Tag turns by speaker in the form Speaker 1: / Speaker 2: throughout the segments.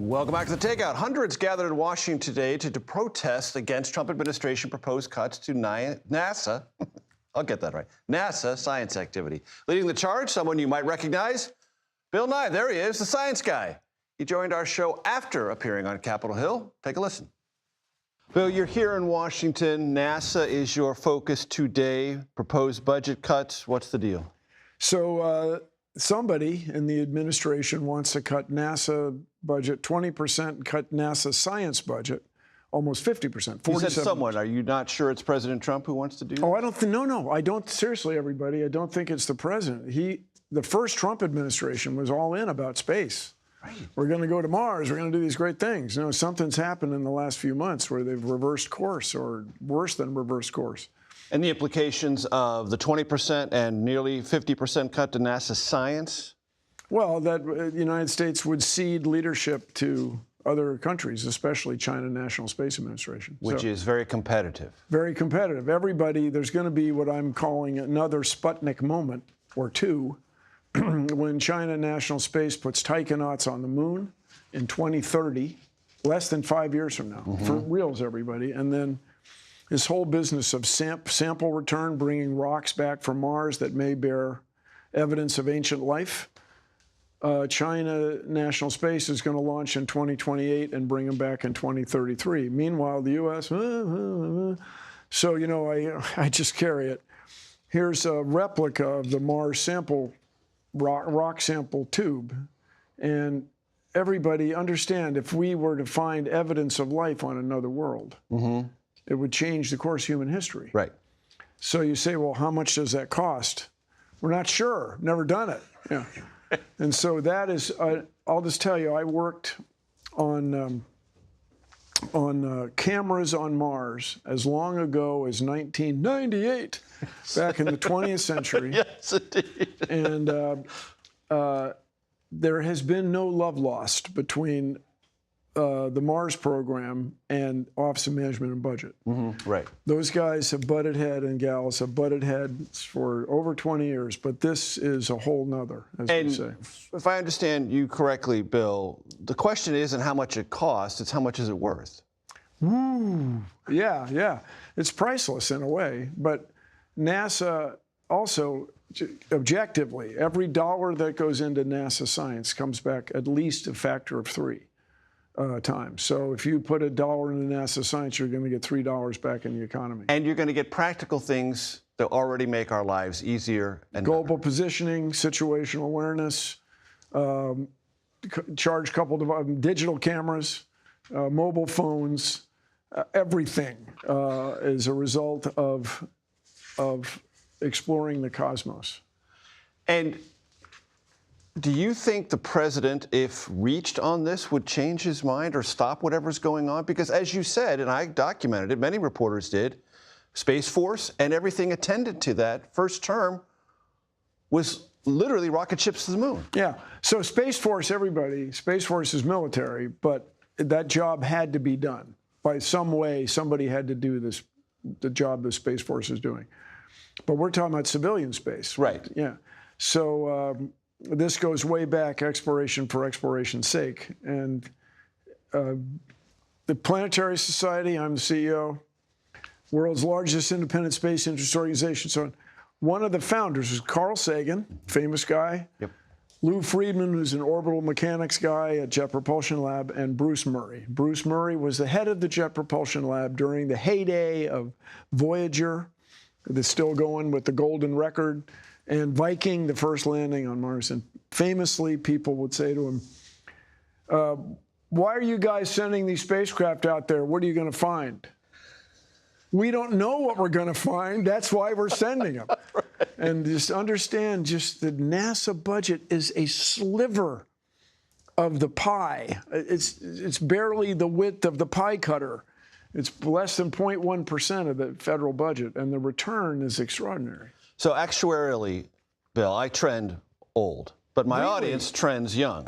Speaker 1: Welcome back to the Takeout. Hundreds gathered in Washington today to protest against Trump administration proposed cuts to NASA. I'll get that right. NASA science activity. Leading the charge, someone you might recognize, Bill Nye. There he is, the science guy. He joined our show after appearing on Capitol Hill. Take a listen. Bill, you're here in Washington. NASA is your focus today. Proposed budget cuts. What's the deal?
Speaker 2: So somebody in the administration wants to cut NASA budget 20%, cut NASA science budget almost 50%.
Speaker 1: You said someone. Are you not sure it's President Trump who wants to do that?
Speaker 2: Oh, I don't think. No, I don't. Seriously, everybody, I don't think it's the president. The first Trump administration was all in about space. Right. We're going to go to Mars. We're going to do these great things. You know, something's happened in the last few months where they've reversed course, or worse than reversed course.
Speaker 1: And the implications of the 20% and nearly 50% cut to NASA science?
Speaker 2: Well, that the United States would cede leadership to other countries, especially China National Space Administration.
Speaker 1: Which is very competitive.
Speaker 2: Very competitive. Everybody, there's going to be what I'm calling another Sputnik moment or two when China National Space puts taikonauts on the moon in 2030, less than 5 years from now, for reals, everybody. And then this whole business of sample return, bringing rocks back from Mars that may bear evidence of ancient life. China National Space is going to launch in 2028 and bring them back in 2033. Meanwhile, the U.S., so, you know, I just carry it. Here's a replica of the Mars sample, rock sample tube. And everybody understand, if we were to find evidence of life on another world, it would change the course of human history.
Speaker 1: Right.
Speaker 2: So you say, well, how much does that cost? We're not sure. Never done it. Yeah. And so that is, I'll just tell you, I worked on cameras on Mars as long ago as 1998, back in the 20th century.
Speaker 1: Yes, indeed.
Speaker 2: And there has been no love lost between the Mars program and Office of Management and Budget.
Speaker 1: Right.
Speaker 2: Those guys have butted head, and gals have butted heads for over 20 years, but this is a whole nother, as we say.
Speaker 1: If I understand you correctly, Bill, the question isn't how much it costs, it's how much is it worth?
Speaker 2: Yeah. It's priceless in a way, but NASA also, objectively, every dollar that goes into NASA science comes back at least a factor of 3. Times. So if you put $1 into NASA science, you're going to get $3 back in the economy.
Speaker 1: And you're going to get practical things that already make our lives easier and
Speaker 2: global positioning, situational awareness, charge coupled of digital cameras, mobile phones, everything is a result of exploring the cosmos.
Speaker 1: And do you think the president, if reached on this, would change his mind or stop whatever's going on? Because as you said, and I documented it, many reporters did, Space Force and everything attended to that first term was literally rocket ships to the moon.
Speaker 2: Yeah. So Space Force, everybody, Space Force is military, but that job had to be done. By some way, somebody had to do this, the job the Space Force is doing. But we're talking about civilian space.
Speaker 1: Right.
Speaker 2: Yeah. So this goes way back, exploration for exploration's sake. And the Planetary Society, I'm the CEO, world's largest independent space interest organization. So one of the founders was Carl Sagan, famous guy. Yep. Lou Friedman, who's an orbital mechanics guy at Jet Propulsion Lab, and Bruce Murray. Bruce Murray was the head of the Jet Propulsion Lab during the heyday of Voyager, that's still going with the golden record, and Viking, the first landing on Mars. And famously, people would say to him, why are you guys sending these spacecraft out there? What are you going to find? We don't know what we're going to find. That's why we're sending them. Right. And just understand, just the NASA budget is a sliver of the pie. It's barely the width of the pie cutter. It's less than 0.1% of the federal budget, and the return is extraordinary.
Speaker 1: So actuarially, Bill, I trend old, but my audience trends young.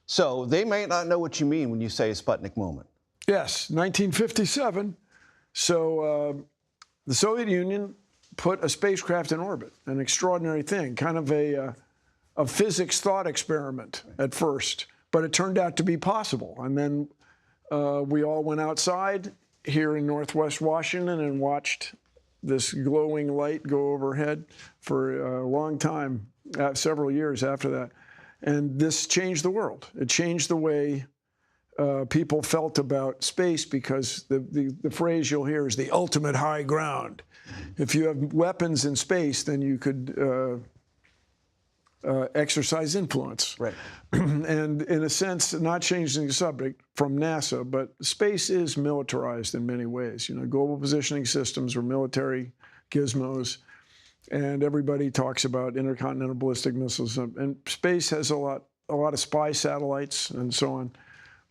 Speaker 1: So they may not know what you mean when you say a Sputnik moment.
Speaker 2: Yes, 1957. So the Soviet Union put a spacecraft in orbit, an extraordinary thing, kind of a physics thought experiment at first. but it turned out to be possible. And then we all went outside here in Northwest Washington and watched this glowing light go overhead for a long time, several years after that. And this changed the world. It changed the way people felt about space, because the phrase you'll hear is the ultimate high ground. If you have weapons in space, then you could exercise influence.
Speaker 1: Right.
Speaker 2: And in a sense, not changing the subject from NASA, but space is militarized in many ways. You know, global positioning systems are military gizmos, and everybody talks about intercontinental ballistic missiles. And space has a lot of spy satellites and so on.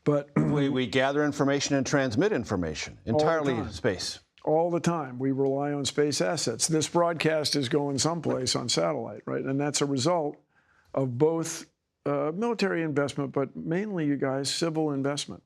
Speaker 2: But
Speaker 1: we gather information and transmit information entirely in space.
Speaker 2: All the time. We rely on space assets. This broadcast is going someplace on satellite, right? And that's a result of both military investment, but mainly, you guys, civil investment.